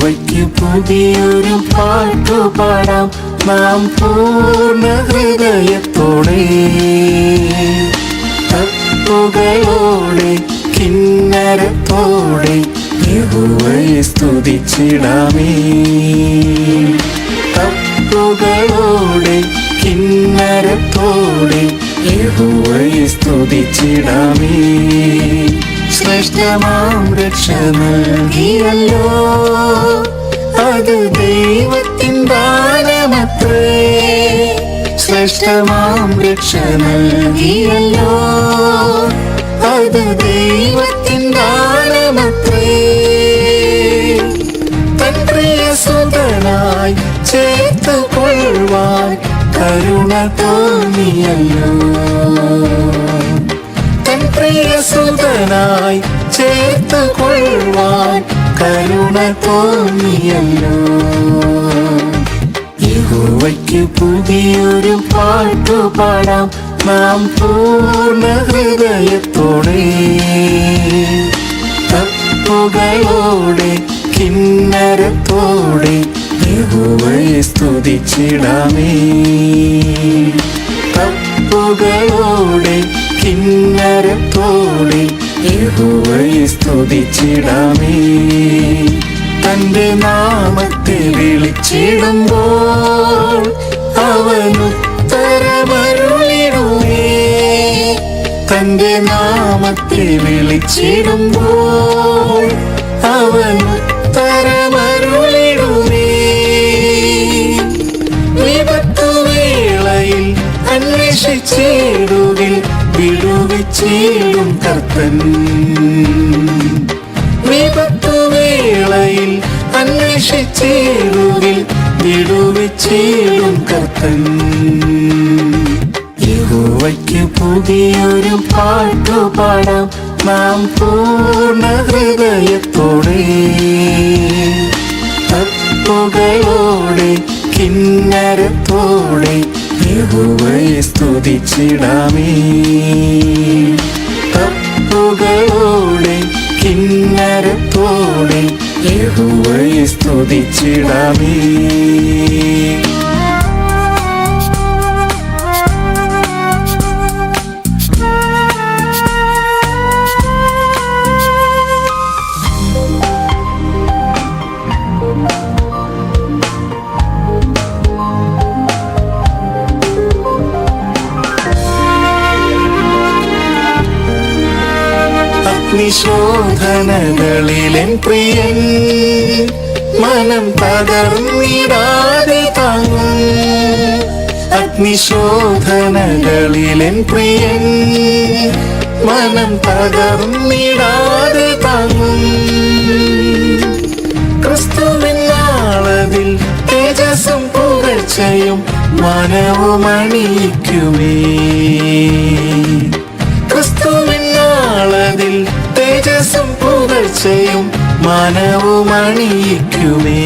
യഹോവയ്ക്ക് പുതിയൊരു പാട്ടുപാടാം നാം പൂർണ്ണ ഹൃദയത്തോടെ, തപ്പുകളോടെ കിന്നരത്തോടെ യഹോവയെ സ്തുതിച്ചിടാമേ. തപ്പുകളോടെ കിന്നരത്തോടെ യഹോവയെ സ്തുതിച്ചിടാമേ. ശ്രേഷ്ഠമാം രക്ഷ നൽകിയല്ലോ, അത് ദൈവത്തിൻ ദാനമത്രേ. ശ്രേഷ്ഠമാം രക്ഷ നൽകിയല്ലോ, അത് ദൈവത്തിൻ ദാനമത്രേ. തൻ പ്രിയസുതനായി ചേർത്തുകൊള്ളുവാൻ കരുണ തോന്നിയല്ലോ. തൻ പ്രിയസുതനായി ചേർത്തുകൊള്ളുവാൻ കരുണ തോന്നിയല്ലോ. യഹോവയ്ക്ക് പുതിയൊരു പാട്ടുപാടാം നാം പൂർണ്ണ ഹൃദയത്തോടെ, തപ്പുകളോടെ കിന്നരത്തോടെ യഹോവയെ സ്തുതിച്ചിടാമേ. തപ്പുകളോടെ കിന്നരത്തോടെ യഹോവയെ സ്തുതിച്ചിടാമേ. തന്റെ നാമത്തെ വിളിച്ചിടുമ്പോൾ അവനുത്തരമരുളിടുമേ. തന്റെ നാമത്തെ വിളിച്ചിടുമ്പോൾ അവനുത്തരമരുളിടുമേ. വിപത്തുവേളയിൽ അന്വേഷിച്ചിടുകിൽ വിടുവിച്ചിടും കർത്തൻ. വിപത്തുവേളയിൽ അന്വേഷിച്ചിടുകിൽ വിടുവിച്ചിടും കർത്തൻ. യഹോവയ്ക്ക് പുതിയൊരു പാട്ടുപാടാം നാം പൂർണ്ണ ഹൃദയത്തോടെ, തപ്പുകളോടെ കിന്നരത്തോടെ യഹോവയെ സ്തുതിച്ചിടാമേ. തപ്പുകളോടെ കിന്നരത്തോടെ യഹോവയെ സ്തുതിച്ചിടാമേ. അഗ്നിശോധനകളിലെൻ പ്രിയൻ മനം തകർന്നിടാതെ താങ്ങും. അഗ്നിശോധനകളിലെൻ പ്രിയൻ മനം തകർന്നിടാതെ താങ്ങും. ക്രിസ്തുവിൻ നാളതിൽ തേജസ്സും പുകഴ്ചയും മനവും അണിയിക്കുമേ. ക്രിസ്തുവിൻ നാളതിൽ തേജസ്സും പുകഴ്ചയും മനവും അണിയിക്കുമേ.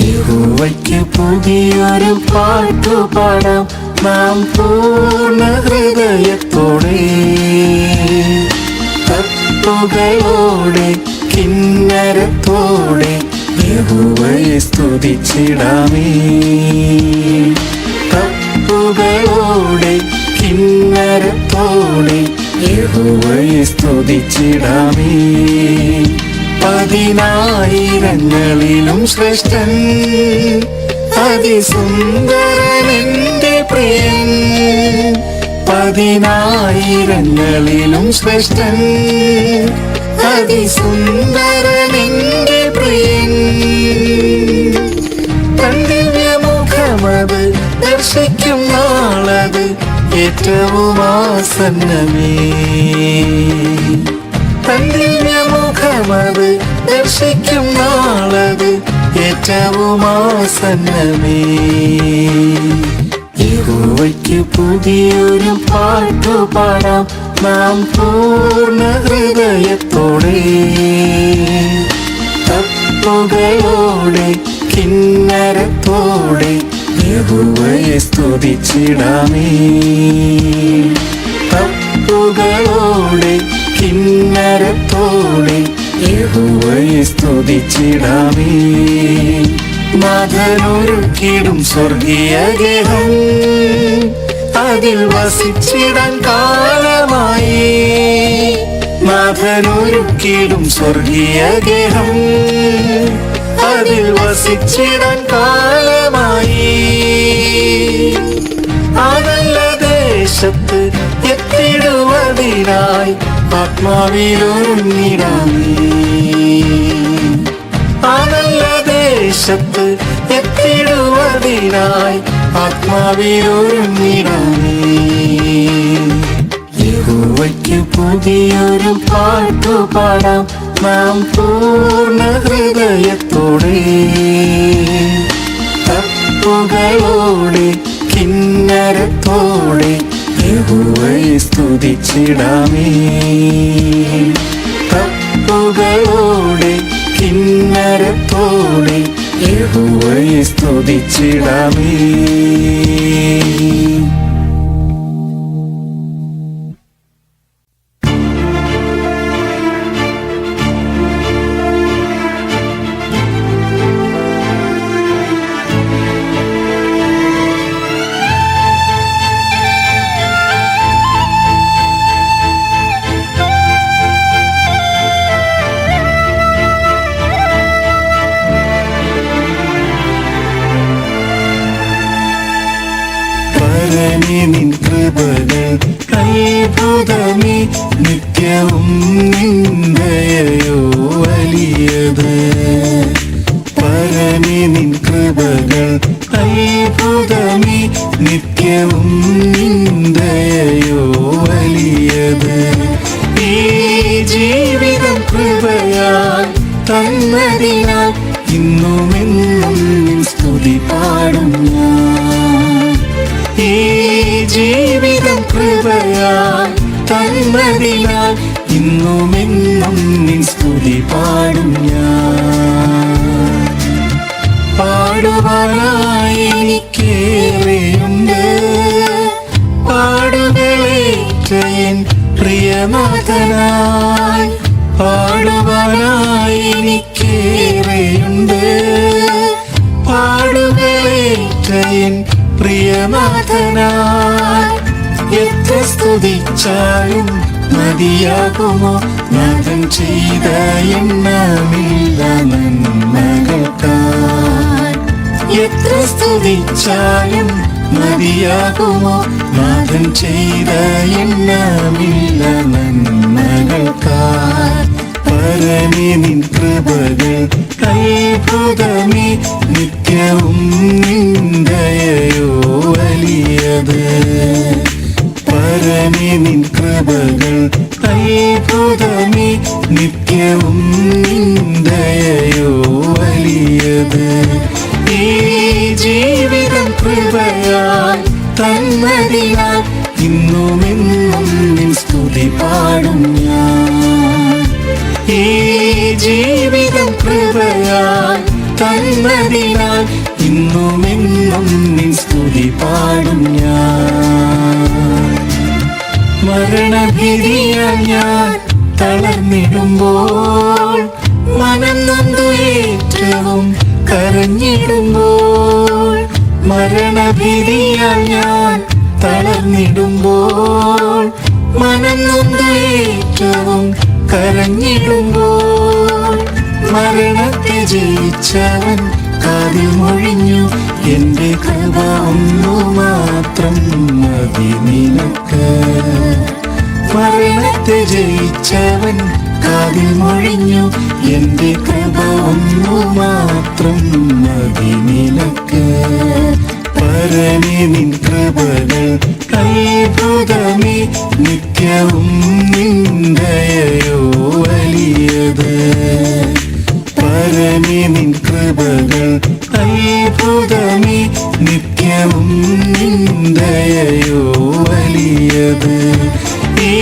യഹോവയ്ക്ക് പുതിയൊരു പാട്ടുപാടാം നാം പൂർണ്ണ ഹൃദയത്തോടെ, തപ്പുകളോടെ കിന്നരത്തോടെ യഹോവയെ സ്തുതിച്ചിടാമേ. തപ്പുകളോടെ കിന്നരത്തോടെ യഹോവയെ സ്തുതിച്ചിടാമേ. പതിനായിരങ്ങളിലും ശ്രേഷ്ഠൻ അതിസുന്ദരൻ എന്റെ പ്രിയൻ. പതിനായിരങ്ങളിലും ശ്രേഷ്ഠൻ അതിസുന്ദരൻ എന്റെ പ്രിയൻ. തൻ ദിവ്യമുഖമത് ദർശിക്കും നാളത് ഏറ്റവും ആസന്നമേ. തൻ ദിവ്യമുഖമത് ദർശിക്കും നാളത് ഏറ്റവും ആസന്നമേ. യഹോവയ്ക്ക് പുതിയൊരു പാട്ടുപാടാം നാം പൂർണ്ണ ഹൃദയത്തോടെ, തപ്പുകളോടെ കിന്നരത്തോടെ യഹോവയെ സ്തുതിച്ചിടാമേ. തപ്പുകളോടെ കിന്നരത്തോടെ യഹോവയെ സ്തുതിച്ചിടാമേ. നാഥനൊരുക്കിടും സ്വർഗീയ ഗേഹം, അതിൽ വസിച്ചിടാൻ കാലമായി. നാഥനൊരുക്കിടും സ്വർഗീയ ഗേഹം, അതിൽ വസിച്ചിടാൻ കാലമായി. ആ നല്ല ദേശത്ത് എത്തിടുവതിനായി ആത്മാവിലൊരുങ്ങിടാമേ. ആ നല്ല ദേശത്ത് എത്തിടുവതിനായി ആത്മാവിലൊരുങ്ങിടാമേ. യഹോവയ്ക്ക് പുതിയൊരു പാട്ടുപാടാം നാം പൂർണ്ണ ഹൃദയത്തോടെ. തപ്പുകളോടെ കിന്നരത്തോടെ യഹോവയെ സ്തുതിച്ചിടാമേ. തപ്പുകളോടെ കിന്നരത്തോടെ യഹോവയെ സ്തുതിച്ചിടാമേ. നിൻ കൃപകൾ അത്ഭുതമേ, നിത്യവും നിന്ദയോ വലിയത്. പരമേ നിൻ കൃപകൾ അത്ഭുതമേ, നിത്യവും നിന്ദയോ വലിയത്. ഈ ജീവിതം കൃപയാൽ തന്നതിനാൽ ഇന്നുമെന്നും നിൻ സ്തുതി പാടും ഞാൻ. ഈ ജീവിതം കൃപയാൽ തന്നതിനാൽ ഇന്നുമെന്നും നിൻ സ്തുതി പാടും ഞാൻ. പാടുവാനായി എനിക്കേറെയുണ്ട്, പാടുകളേറ്റ എൻ പ്രിയനാഥനായി. പാടുവാനായി എനിക്കേറെയുണ്ട്, പാടുകളേറ്റ എൻ പ്രിയനാഥനായി. എത്ര സ്തുതിച്ചാലും മതിയാകുമോ നാഥൻ ചെയ്ത എണ്ണമില്ല നന്മകൾക്കായി. എത്ര സ്തുതിച്ചാലും മതിയാകുമോ നാഥൻ ചെയ്ത എണ്ണമില്ല നന്മകൾക്കായി. പരമേ നിൻ കൃപകൾ അത്ഭുതമേ, നിത്യവും നിന്ദയോ വലിയത്. പരമേ നിൻ കൃപകൾ അത്ഭുതമേ, നിത്യവും നിന്ദയോ വലിയത്. ഈ ജീവിതം കൃപയാൽ തന്നതിനാൽ ഇന്നുമെന്നും നിൻ സ്തുതി പാടും ഞാൻ. ഈ ജീവിതം കൃപയാൽ തന്നതിനാൽ ഇന്നുമെന്നും നിൻ സ്തുതി പാടും ഞാൻ. മരണഭീതിയാൽ ഞാൻ തളർന്നിടുമ്പോൾ, മനം നൊന്തു ഏറ്റവും കരഞ്ഞിടുമ്പോൾ. മരണഭീതിയാൽ ഞാൻ തളർന്നിടുമ്പോൾ, മനം നൊന്തു ഏറ്റവും കരഞ്ഞിടുമ്പോൾ. മരണത്തെ ജയിച്ചവൻ കാതിൽ മൊഴിഞ്ഞു, എന്റെ കൃപ ഒന്നു മാത്രം മതി നിനക്ക്. മരണത്തെ ജയിച്ചവൻ കാതിൽ മൊഴിഞ്ഞു, എന്റെ കൃപ ഒന്നു മാത്രം മതി നിനക്ക്. പരമേ നിൻ കൃപകൾ അത്ഭുതമേ, നിത്യവും നിന്ദയോ വലിയത്. പരമേ നിൻ കൃപകൾ അത്ഭുതമേ, നിത്യവും നിന്ദയോ വലിയത്. ഈ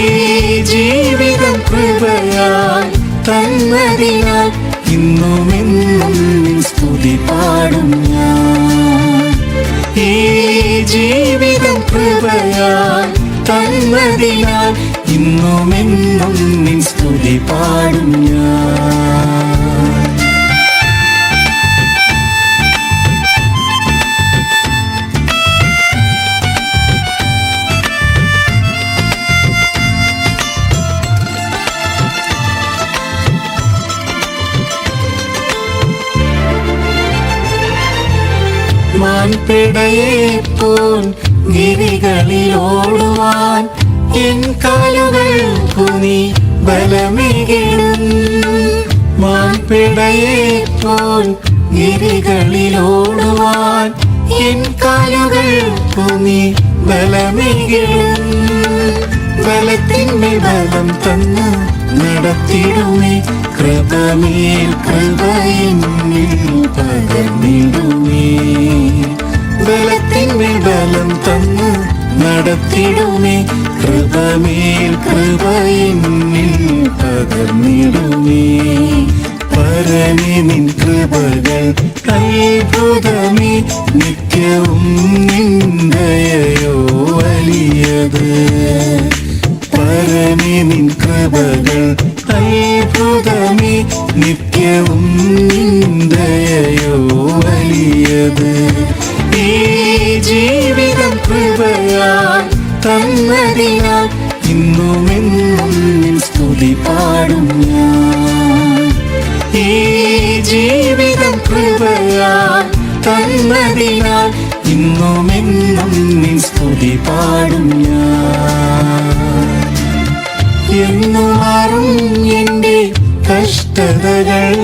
ജീവിതം കൃപയാൽ തന്നതിനാൽ ഇന്നുമെന്നും നിൻ സ്തുതി പാടും ഞാൻ. ഈ ജീവിതം കൃപയാൽ തന്നതിനാൽ ഇന്നുമെന്നും നിൻ സ്തുതി പാടും ഞാൻ. മാൻപിടയെപ്പോൽ ഗിരികളിലോടുവാൻ എൻ കാലുകൾക്കു നീ ബലമേകിടും. മാൻപിടയെപ്പോൽ ഗിരികളിലോടുവാൻ എൻ കാലുകൾക്കു നീ ബലമേകിടും. ബലത്തിന്മേൽ ബലം തന്ന് നടത്തിടുമേ, കൃപമേൽ കൃപ എന്നിൽ പകർന്നിടുമേ. ബലത്തിന്മേൽ ബലം തന്ന് നടത്തിടുമേ, കൃപമേൽ കൃപ എന്നിൽ പകർന്നിടുമേ. പരമേ നിൻ കൃപകൾ അത്ഭുതമേ, നിത്യവും നിൻ ദയയോ വലിയത്. പരമേ നിൻ കൃപകൾ അത്ഭുതമേ, നിത്യവും നിൻ ദയയോ വലിയത്. ഈ ജീവിതം കൃപയാൽ തന്നതിനാൽ ഇന്നുമെന്നും നിൻ സ്തുതി പാടും ഞാൻ. ഈ ജീവിതം കൃപയാൽ തന്നതിനാൽ ഇന്നുമെന്നും നിൻ സ്തുതി പാടും ഞാൻ. എന്നു മാറും എൻ്റെ കഷ്ടതകൾ,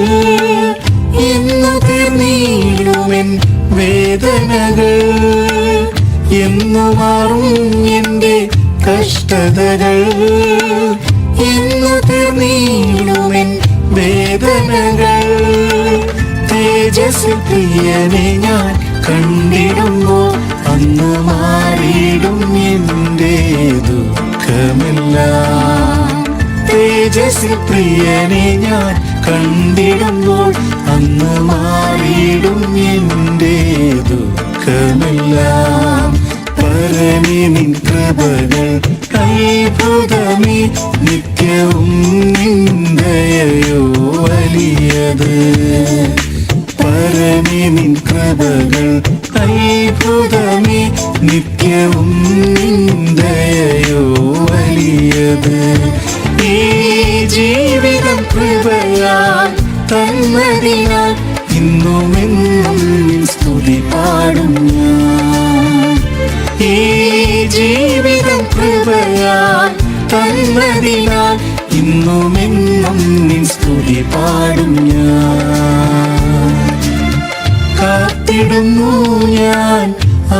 എന്നു തീർന്നിടുമെൻ വേദനകൾ. എന്നു മാറും എൻ്റെ കഷ്ടതകൾ, എന്നു തീർന്നിടുമെൻ വേദനകൾ. തേജസ്സിൽ പ്രിയനെ ഞാൻ കണ്ടിടുമ്പോൾ അന്ന് മാറിയിടും എൻ്റെ ദുഃഖമെല്ലാം. തേജസ്സിൽ പ്രിയനെ ഞാൻ കണ്ടിടുമ്പോൾ അന്ന് മാറിയിടും എൻ്റെ ദുഃഖമെല്ലാം. പരമേ നിൻ കൃപകൾ അത്ഭുതമേ, നിത്യവും നിൻ ദയയോ വലിയത്. പരമേ നിൻ കൃപകൾ അത്ഭുതമേ, നിത്യവും നിൻ ദയയോ വലിയത്. ഈ ജീവിതം കൃപയാൽ തന്നതിനാൽ ഇന്നുമെന്നും നിൻ സ്തുതി പാടും ഞാൻ. ഈ ജീവിതം കൃപയാൽ തന്നതിനാൽ ഇന്നുമെന്നും നിൻ സ്തുതി പാടും ഞാൻ. കാത്തിടുന്നു ഞാൻ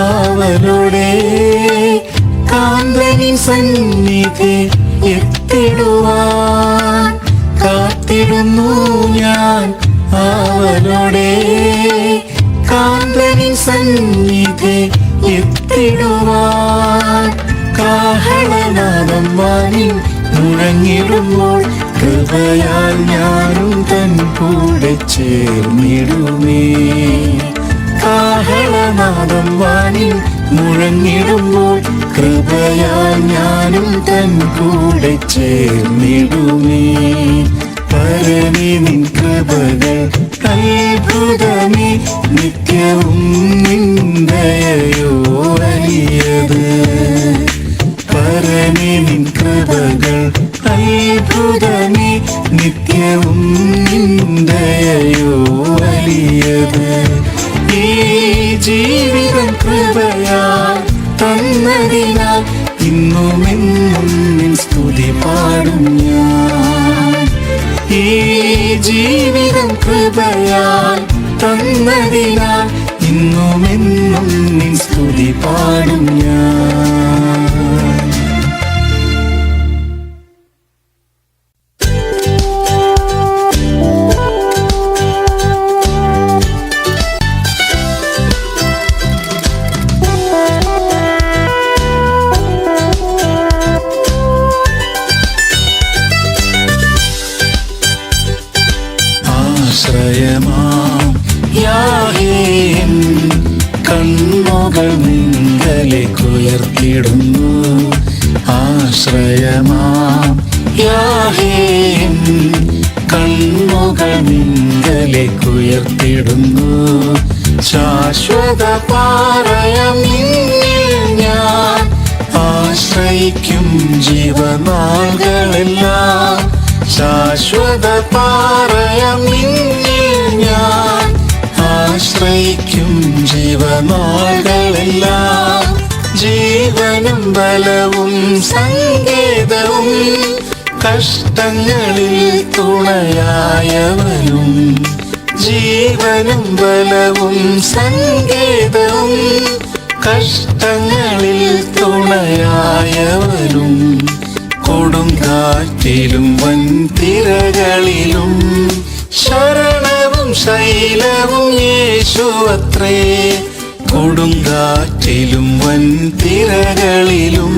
ആവലോടെ കാന്തനിൻ സന്നിധി എത്തിടുവാൻ. കാത്തിടുന്നു ഞാൻ ആവലോടെ കാന്തനിൻ സന്നിധി എത്തിടുവാൻ. കാഹളനാദം വാനിൽ മുഴങ്ങിടുമ്പോൾ കൃപയാൽ ഞാനും തൻ കൂടെ ചേർന്നിടുമേ. കാഹളനാദം വാനിൽ മുഴങ്ങിടുമ്പോൾ കൃപയാൽ ഞാനും തൻ കൂടെ ചേർന്നിടുമേ. പരമേ നിൻ കൃപകൾ അത്ഭുതമേ, നിത്യവും നിൻ ദയയോ വലിയത്. പരമേ നിൻ കൃപകൾ അത്ഭുതമേ, നിത്യവും നിൻ ദയയോ വലിയത്. ഈ ജീവിതം കൃപയാൽ തന്നതിനാൽ ഇന്നുമെന്നും നിൻ സ്തുതി പാടും ഞാൻ. ഈ ജീവിതം കൃപയാൽ തന്നതിനാൽ ഇന്നുമെന്നും നിൻ സ്തുതി പാടും ഞാൻ. ആശ്രയമാം യാഹേ കണ്ണുകൾ നിങ്കലേക്കുയർത്തിടുന്നു. ആശ്രയമാം യാഹേ കണ്ണുകൾ നിങ്കലേക്കുയർത്തിടുന്നു. ശാശ്വത പാറയം നിന്നിൽ ഞാൻ ആശ്രയിക്കും ജീവനാളുകളെല്ലാം. ശാശ്വത പാറയം നിന്നിൽ ഞാൻ ആശ്രയിക്കും ജീവനാളുകളെല്ലാം. ജീവനും ബലവും സങ്കേതവും കഷ്ടങ്ങളിൽ തുണയായവനും. ജീവനും ബലവും സങ്കേതവും കഷ്ടങ്ങളിൽ തുണയായവനും. കൊടുങ്കാറ്റിലും വൻതിരകളിലും ശരണവും ശൈലവും യേശുവത്രേ. കൊടുങ്കാറ്റിലും വൻതിരകളിലും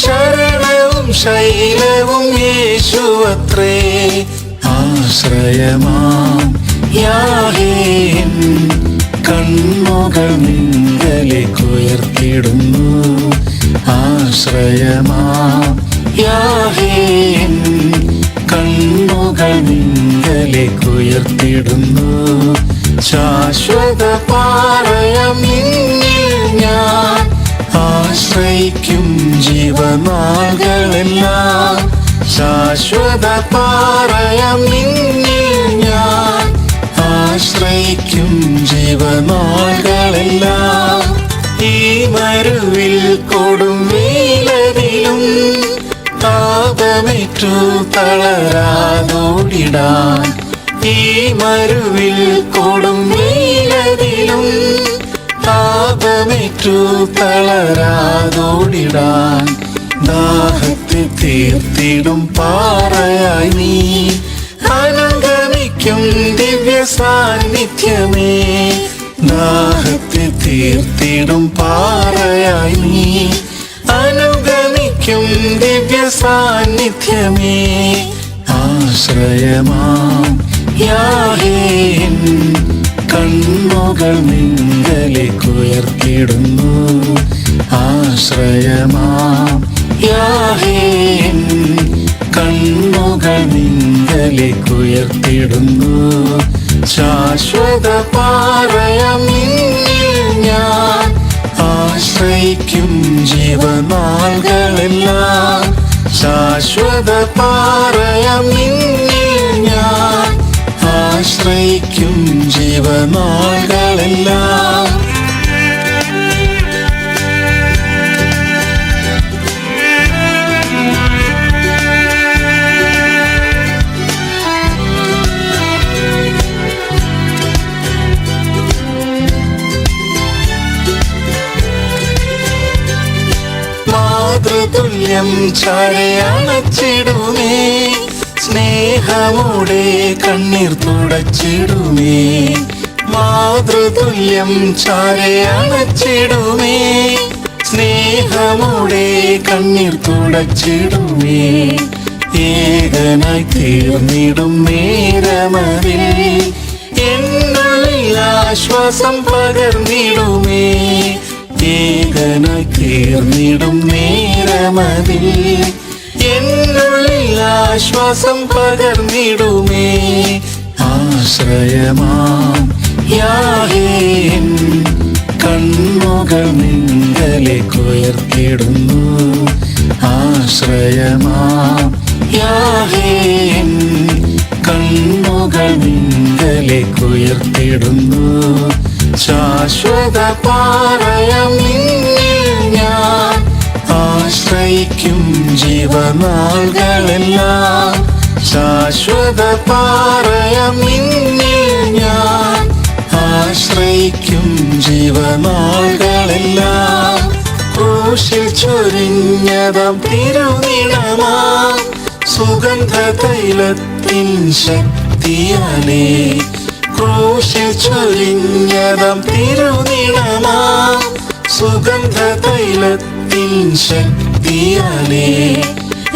ശരണവും ശൈലവും യേശുവത്രേ. ആശ്രയമാം യാഹേൻ കണ്ണുകൾ നിങ്കലേക്കുയർത്തിടുന്നു. ആശ്രയമാം യാഹേൻ കണ്ണുകൾ നിങ്കലേക്കുയർത്തിടുന്നു. ശാശ്വത പാറയാം നിന്നിൽ ഞാൻ ആശ്രയിക്കും ജീവനാളുകളെല്ലാം. ശാശ്വത പാറയാം നിന്നിൽ ഞാൻ ആശ്രയിക്കും ജീവനാളുകളെല്ലാം. ഈ മരുവിൽ കൊടും വെയിലതിലും താപമേറ്റു തളരാതോടിടാൻ. ഈ മരുവിൽ കൊടും വെയിലതിലും താപമേറ്റു തളരാതോടിടാൻ. ദാഹത്തെ തീർത്തിടും പാറയായി നീ അനുഗമിക്കും ദിവ്യ സാന്നിധ്യമേ. ദാഹത്തെ തീർത്തിടും പാറയായി നീ അനുഗമിക്കും ദിവ്യ സാന്നിധ്യമേ. ആശ്രയമാം യാഹേൻ കണ്ണുകൾ നിങ്കലേക്കുയർത്തിടുന്നു. ആശ്രയമാം യാഹേൻ കണ്ണുകൾ നിങ്കലേക്കുയർത്തിടുന്നു. ശാശ്വത പാറയാം നിന്നിൽ ഞാൻ ആശ്രയിക്കും ജീവനാളുകളെല്ലാം. ശാശ്വത പാറയാം നിന്നിൽ ഞാൻ ആശ്രയിക്കും ജീവനാളുകളെല്ലാം. മാതൃതുല്യം ചാരയണച്ചിടുമേ. സ്നേഹമോടെ കണ്ണീർ തുടച്ചിടുമേ. മാതൃതുല്യം ചാരയണച്ചിടുമേ. സ്നേഹമോടെ കണ്ണീർ തുടച്ചിടുമേ. ഏകനായി തീർന്നിടും നേരമതിൽ എന്നുള്ളിൽ ആശ്വാസം പകർന്നിടുമേ. ഏകനായി തീർന്നിടും നേരമതിൽ എന്നുള്ളിൽ ആശ്വാസം പകർന്നിടുമേ. ആശ്രയമാം യാഹേൻ കണ്ണുകൾ നിങ്കലേക്കുയർത്തിടുന്നു. ആശ്രയമാം യാഹേൻ കണ്ണുകൾ നിങ്കലേക്കുയർത്തിടുന്നു. ശാശ്വത പാറയാം നിന്നിൽ ഞാൻ ആശ്രയിക്കും ജീവനാളുകളെല്ലാം. ശാശ്വത പാറയാം നിന്നിൽ ഞാൻ ആശ്രയിക്കും ജീവനാളുകളെല്ലാം. ക്രൂശിൽ ചൊരിഞ്ഞതാം തിരുനിണമാം സുഗന്ധ തൈലത്തിൻ ശക്തിയാലേ. ക്രൂശിൽ ചൊരിഞ്ഞതാം തിരുനിണമാം സുഗന്ധ തൈലത്തിൻ ശക്തിയാലേ.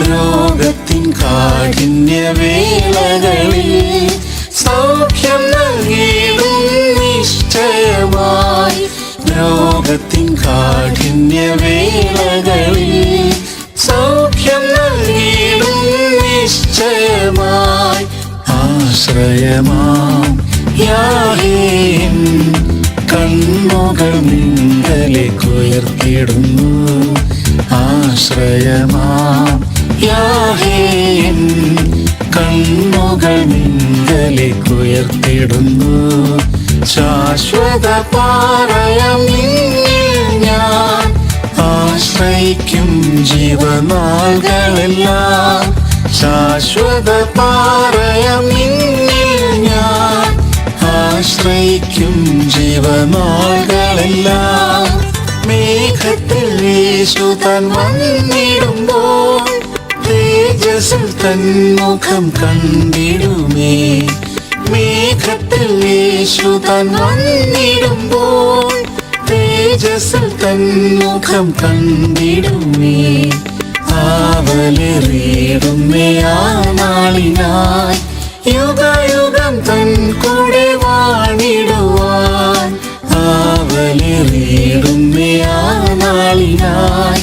രോഗത്തിൻ കാഠിന്യവേളകളിൽ സൗഖ്യം നൽകിയിടും നിശ്ചയമായി. രോഗത്തിൻ കാഠിന്യവേളകളിൽ സൗഖ്യം നൽകിയിടും നിശ്ചയമായി. ആശ്രയമാം യാഹേൻ കണ്ണുകൾ നിങ്കലേക്കുയർത്തിടുന്നു. ആശ്രയമാം യാഹേൻ കണ്ണുകൾ നിങ്കലേക്കുയർത്തിടുന്നു. ശാശ്വത പാറയാം നിന്നിൽ ഞാൻ ആശ്രയിക്കും ജീവനാളുകളെല്ലാം. ശാശ്വത പാറയാം നിന്നിൽ ഞാൻ ആശ്രയിക്കും ജീവനാളുകളെല്ലാം. മേഘത്തിൽ യേശു താൻ വന്നിടുമ്പോൾ തേജസ്സിൽ തൻ മുഖം കണ്ടിടുമേ. മേഘത്തിൽ യേശു താൻ വന്നിടുമ്പോൾ തേജസ്സിൽ തൻ മുഖം കണ്ടിടുമേ. ആവലേറിയിടുമേ ആ നാളിനായി യുഗയുഗം തൻ കൂടെ വാണിടുവാൻ. ആവലേറിയിടുമേ ആ നാളിനായി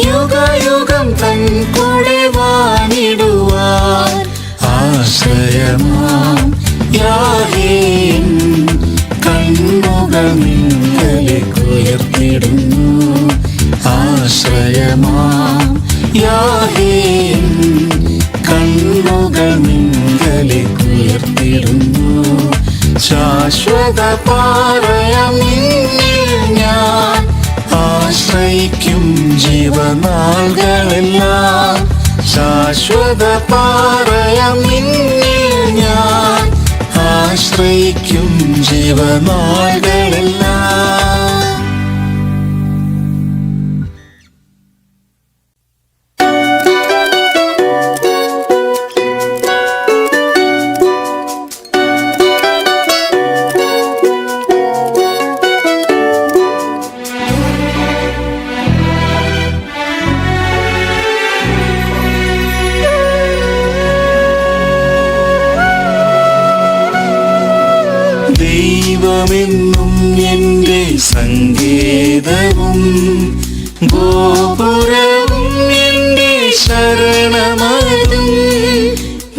യുഗയുഗം തൻ കൂടെ വാണിടുവാൻ. ആശ്രയമാം യാഹേൻ കണ്ണുകൾ നിങ്ങളിലേക്കുയർത്തിടുന്നു. ആശ്രയമാം യാഹേൻ കണ്ണുകൾ നിങ്ങളിലേക്കുയർത്തിടുന്നു. ശാശ്വത പാറയാം നിന്നിൽ ഞാൻ ആശ്രയിക്കും ജീവനാളുകളെല്ലാം. ശാശ്വത പാറയാം നിന്നിൽ ഞാൻ ആശ്രയിക്കും ജീവനാളുകളെല്ലാം. ദൈവമെന്നും എൻ്റെ സങ്കേതവും ഗോപുരവും എൻ്റെ ശരണമതും.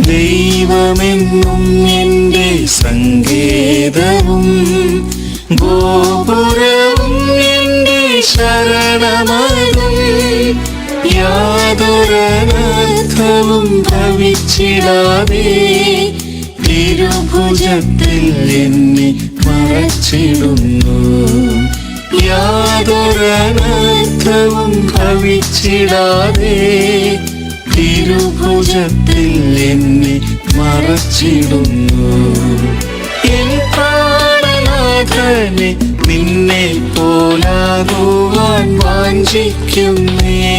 ദൈവമെന്നും എൻ്റെ സങ്കേതവും ഗോപുരവും എൻ്റെ ശരണമതും. യാതൊരനർത്ഥവും ഭവിച്ചിടാതെ തിരുഭുജത്തിൽ എന്നെ മറച്ചിടുന്നു. യാതൊരനർത്ഥവും ഭവിച്ചിടാതെ തിരുഭുജത്തിൽ എന്നെ മറച്ചിടുന്നു. എൻ പ്രാണനാഥനെ നിന്നെ പോലാകുവാൻ വാഞ്ചിക്കുന്നേ.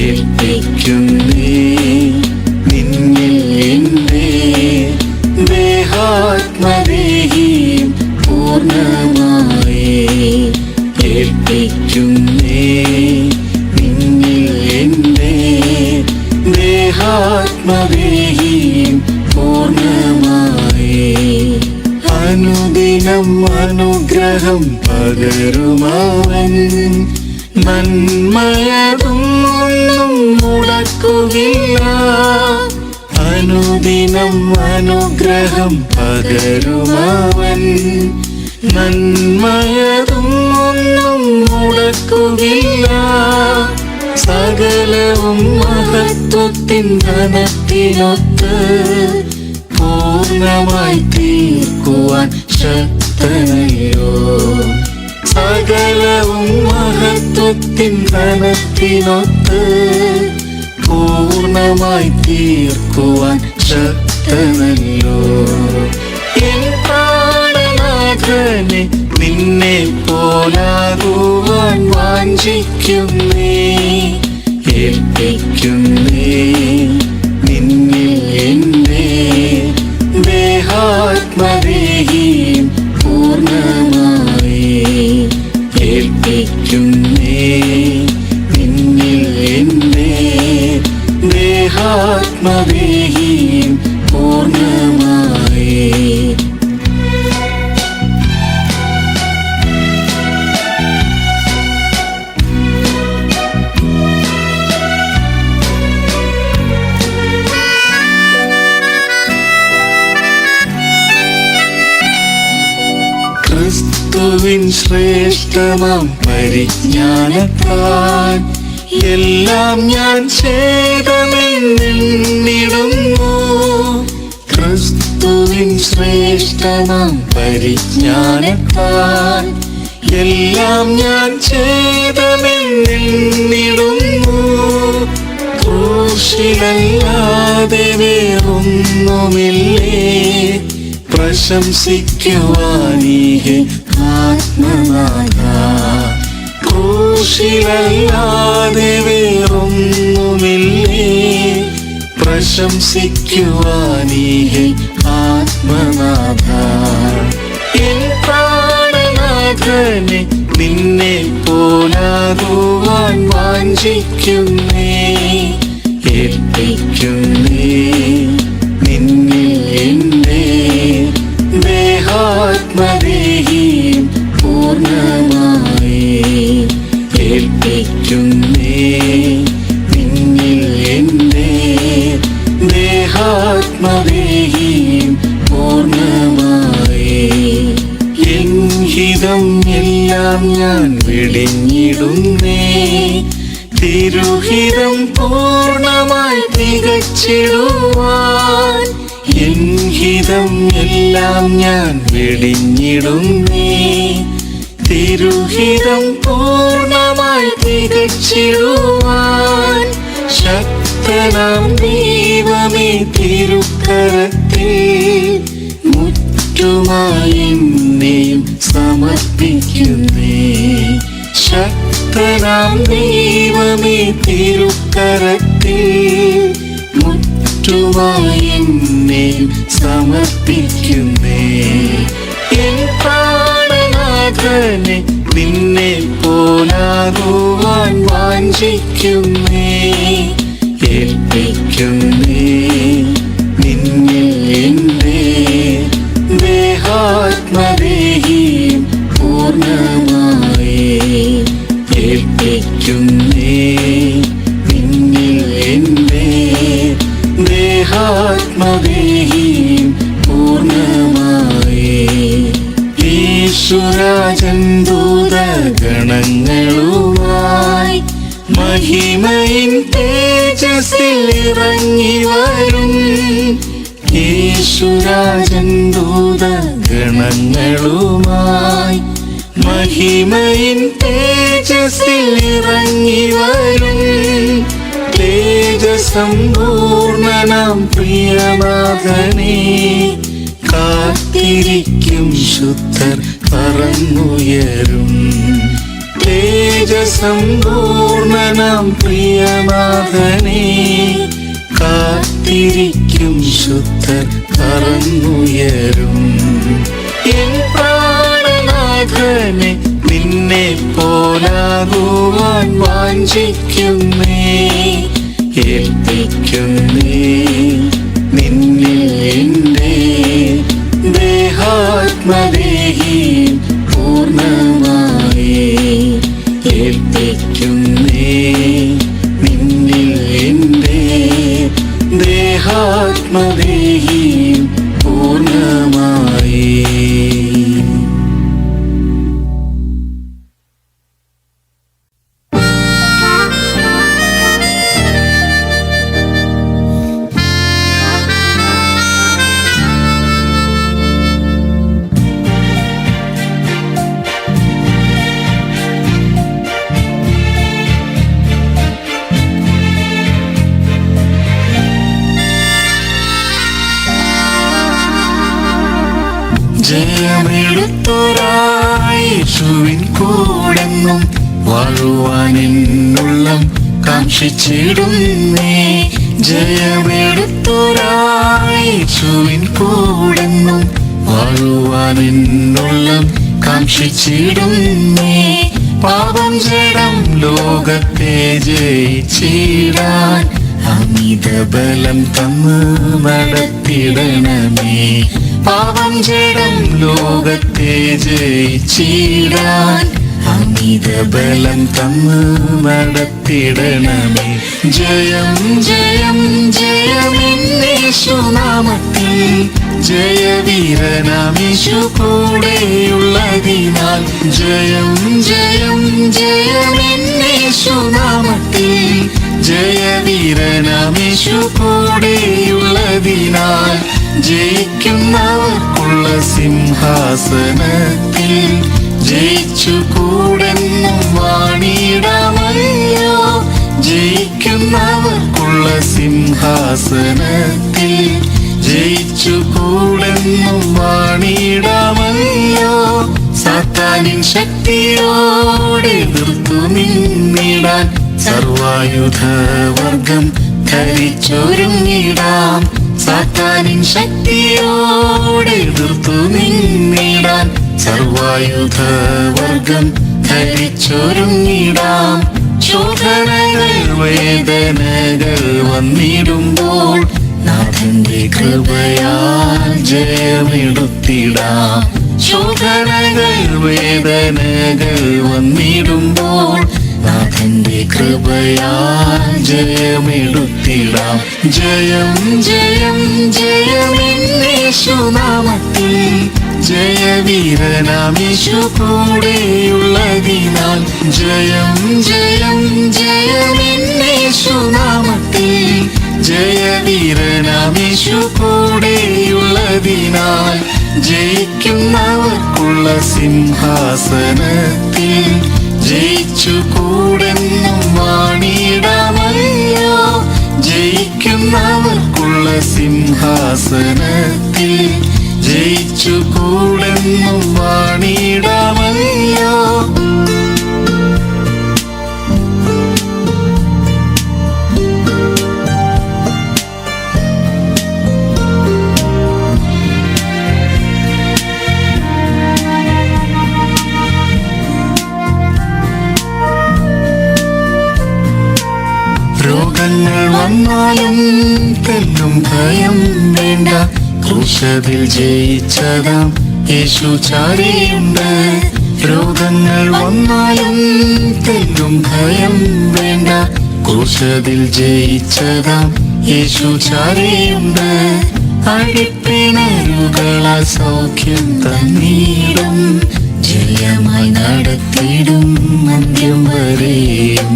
ഏൽപ്പിക്കുന്നേ നിന്നിൽ എന്നെ ദേഹാത്മദേഹിയും പൂർണ്ണമായി. ഏൽപ്പിക്കുന്നേ നിന്നിൽ എന്നെ ദേഹാത്മദേഹിയും പൂർണ്ണമായി. അനുദിനം അനുഗ്രഹം പകരുമവൻ നന്മയതും ഒന്നും മുടക്കുകയില്ല. അനുദിനം അനുഗ്രഹം പകരുമവൻ നന്മയതും ഒന്നും മുടക്കുകയില്ല. സകലവും മഹത്വത്തിൻ ധനത്തിനൊത്ത് പൂർണ്ണമായി തീർക്കുവാൻ ശക്തനല്ലോ. സകലവും മഹത്വത്തിൻ ധനത്തിനൊത്ത് പൂർണ്ണമായി തീർക്കുവാൻ ശക്തനല്ലോ. എൻ പ്രാണനാഥനെ നിന്നെ പോലാകുവാൻ വാഞ്ചിക്കുന്നേ. ഏൽപ്പിക്കുന്നേ നിന്നിൽ എന്നെ ദേഹാത്മദേഹിയും പൂർണ്ണമായി. ഏൽപ്പിക്കുന്നേ നിന്നിൽ എന്നെ ദേഹാത്മദേഹിയും പൂർണ്ണമായി. ക്രിസ്തുവിൻ ശ്രേഷ്ഠമാം പരിജ്ഞാനത്താൽ എല്ലാം ഞാൻ ഛേദമെന്നിടുന്നു. ക്രിസ്തുവിൻ ശ്രേഷ്ഠമാം പരിജ്ഞാനത്താൽ എല്ലാം ഞാൻ ചെയ്തമെന്നിടുന്നു. ക്രൂശിലല്ലാതെ വേറൊന്നുമില്ലേ പ്രശംസിക്കുവാനീഹെ ആത്മനാഥ. ക്രൂശിലല്ലാതെ വേറൊന്നുമില്ലേ പ്രശംസിക്കുവാനീഹെ ആത്മനാഥ. എൻ പ്രാണനാഥനെ നിന്നെ പോലാകുവാൻ വാഞ്ചിക്കുന്നേ, ഏൽപ്പിക്കുന്നേ നിന്നിൽ എന്റെ ദേഹാത്മദേഹിയും പൂർണ്ണമായി. ഏൽപ്പിക്കുന്നേ നിന്നിൽ എന്റെ ദേഹാത്മദേഹിയും പൂർണ്ണമായി. എൻ ഹിതം എല്ലാം ഞാൻ വെടിഞ്ഞിടുന്നേ, തിരുഹിതം പൂർണ്ണമായി തികച്ചിടുവാൻ. എൻ ഹിതം എല്ലാം ഞാൻ വെടിഞ്ഞിടുന്നേ, തിരുഹിതം പൂർണ്ണമായി തികച്ചിടുവാൻ. ശക്തനാം ദൈവമേ തിരുക്കരത്തിൽ മുറ്റുമായി എന്നെയും സമർപ്പിക്കുന്നേ. ശക്തനാം ദൈവമേ തിരുക്കരത്തിൽ മുറ്റുമായി എന്നെയും സമർപ്പിക്കുന്നേ. എൻ പ്രാണനാഥനെ നിന്നെ പോലാകുവാൻ വാഞ്ചിക്കുന്നേ, ഏൽപ്പിക്കുന്നേ നിന്നിൽ എന്റെ ദേഹാത്മദേഹിയും പൂർണ്ണമായി. ഏൽപ്പിക്കുന്നേ നിന്നിൽ എന്റെ ദേഹാത്മദേഹിയും പൂർണ്ണമായി. യേശുരാജൻ ദൂതഗണങ്ങളുമായി മഹിമയിൻ തേജസ്സിൽ ഇറങ്ങി വരും. യേശുരാജൻ ദൂതഗണങ്ങളുമായി മഹിമയിൻ തേജസ്സിൽ ഇറങ്ങി വരും. തേജസമ്പൂർണനാം പ്രിയനാഥനെ കാത്തിരിക്കും ശുദ്ധർ പറന്നുയരും. തേജസമ്പൂർണനാം പ്രിയനാഥനെ കാത്തിരിക്കും ശുദ്ധർ പറന്നുയരും. എൻ പ്രാണനാഥനെ നിന്നെ പോലാകുവാൻ വാഞ്ചിക്കുന്നേ, ഏൽപ്പിക്കുന്നേ നിന്നിൽ എന്റെ ദേഹാത്മദേഹിയും പൂർണ്ണമായി. ഏൽപ്പിക്കുന്നേ നിന്നിൽ എന്റെ ദേഹാത്മദേഹിയും പൂർണ്ണമായി. ജയമെടുത്തൊരായേശുവിൻ കൂടെന്നും വാഴുവാനെന്നുള്ളം കാംക്ഷിച്ചിടുന്നേ. ജയമെടുത്തൊരായേശുവിൻ കൂടെന്നും വാഴുവാനെന്നുള്ളം കാംക്ഷിച്ചിടുന്നേ. പാപം ജഡം ലോകത്തെ ജയിച്ചിടാൻ അമിത ബലം തന്നു നടത്തിടണമേ. പാപം ജഡം ലോകത്തെ ജയിച്ചിടാൻ അമിത ബലം തന്നു നടത്തിടണമേ. ജയം ജയം ജയമെന്നേശുനാമത്തിൽ ജയവീരനാമീശു കൂടെയുള്ളതിനാൽ ജയം ജയം ജയമെന്നേശുനാമത്തിൽ ജയവീരനാമീശു കൂടെയുള്ളതിനാൽ ജയിക്കുന്നവർക്കുള്ള സിംഹാസനത്തിൽ ജയിച്ചു കൂടെന്നും വാണിടാമല്ലോ ജയിക്കുന്നവർക്കുള്ള സിംഹാസനത്തിൽ ജയിച്ചു കൂടെന്നും വാണിടാമല്ലോ സാത്താനിൻ ശക്തിയോടെ എതിർത്തു നിന്നിടാൻ സർവായുധവർഗം ധരിച്ചൊരുങ്ങിടാം സാത്താനിൻ ശക്തിയോടെ എതിർത്തു നിന്നിടാൻ സർവായുധവർഗം ധരിച്ചൊരുങ്ങിടാം ശോധനകൾ വേദനകൾ വന്നിടുമ്പോൾ നാഥന്റെ കൃപയാൽ ജയമെടുത്തിടാം ശോധനകൾ വേദനകൾ വന്നിടുമ്പോൾ നാഥന്റെ കൃപയാൽ ജയമെടുത്തിടാം ജയം ജയം ജയമെന്നേശുനാമത്തിൽ ജയവീരനാമീശു കൂടെയുള്ളതിനാൽ ജയം ജയം ജയമെന്നേശുനാമത്തിൽ ജയവീരനാമീശു കൂടെയുള്ളതിനാൽ ജയിക്കുന്നവർക്കുള്ള സിംഹാസനത്തിൽ ജയിച്ചു കൂടെന്നും വാണിടാമല്ലോ ജയിക്കുന്നവർക്കുള്ള സിംഹാസനത്തിൽ ജയിച്ചു കൂടെന്നും വാണിടാമല്ലോ രോഗങ്ങൾ വന്നാലും തെല്ലും ഭയം വേണ്ട ക്രൂശതിൽ ജയിച്ചതാം യേശു ചാരിയുണ്ട് രോഗങ്ങൾ വന്നാലും തെല്ലും ഭയം വേണ്ട ക്രൂശതിൽ ജയിച്ചതാം യേശു ചാരിയുണ്ട് അടിപ്പിണരുകളാൽ സൗഖ്യം തന്നീടും ജയമായി നടത്തിയിടും അന്ത്യം വരെയും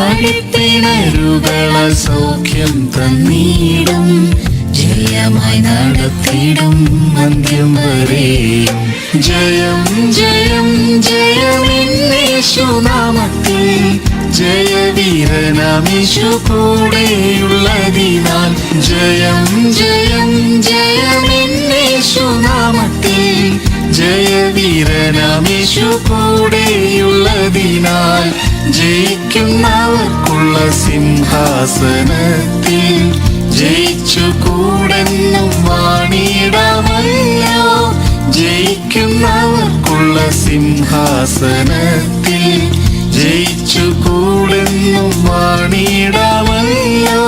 അടിപ്പിണരുകളാൽ സൗഖ്യം തന്നീടും ജയമായി നടത്തിയിടും അന്ത്യം വരെയും ജയം ജയം ജയമെന്നേശുനാമത്തിൽ ജയവീരനാമീശു കൂടെയുള്ളതിനാൽ ജയം ജയം ജയമെന്നേശുനാമത്തിൽ ജയവീരനാമീശു കൂടെയുള്ളതിനാൽ ജയിക്കുന്നവർക്കുള്ള സിംഹാസനത്തിൽ ജയിച്ചു കൂടെന്നും വാണിടാമല്ലോ ജയിക്കുന്നവർക്കുള്ള സിംഹാസനത്തിൽ ജയിച്ചു കൂടെന്നും വാണിടാമല്ലോ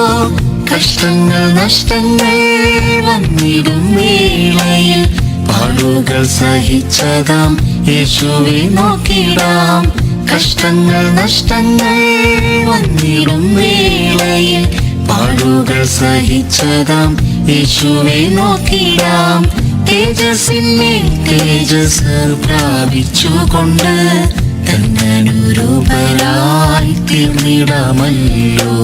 കഷ്ടങ്ങൾ നഷ്ടങ്ങൾ വന്നിടും വേളയിൽ പാടുകൾ സഹിച്ചതാം യേശുവെ നോക്കിടാം കഷ്ടങ്ങൾ നഷ്ടങ്ങൾ വന്നിടും വേളയിൽ പാടുകൾ സഹിച്ചതാം യേശുവെ നോക്കിടാം തേജസ്സിന്മേൽ തേജസ് പ്രാപിച്ചുകൊണ്ട് തന്നനുരൂപരായി തീർന്നിടാമല്ലോ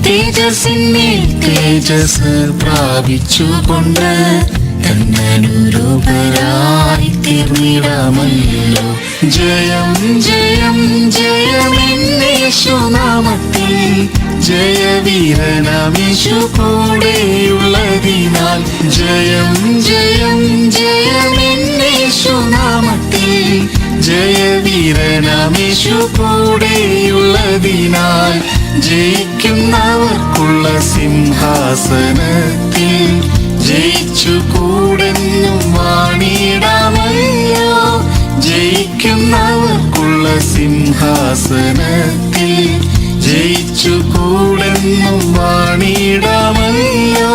തേജസ്സിന്മേൽ തേജസ് പ്രാപിച്ചുകൊണ്ട് തന്നനുരൂപരായി തീർന്നിടാമല്ലോ ജയം ജയം ജയമെന്നേശുനാമത്തിൽ ജയവീരനാമീശു കൂടെയുള്ളതിനാൽ ജയം ജയം ജയമെന്നേശുനാമത്തിൽ ജയവീരനാമീശു കൂടെയുള്ളതിനാൽ ജയിക്കുന്നവർക്കുള്ള സിംഹാസനത്തിൽ ജയിച്ചു കൂടെന്നും വാണിടാമല്ലോ ജയിക്കുന്നവർക്കുള്ള സിംഹാസനത്തിൽ ജയിച്ചു കൂടെന്നും വാണിടാമല്ലോ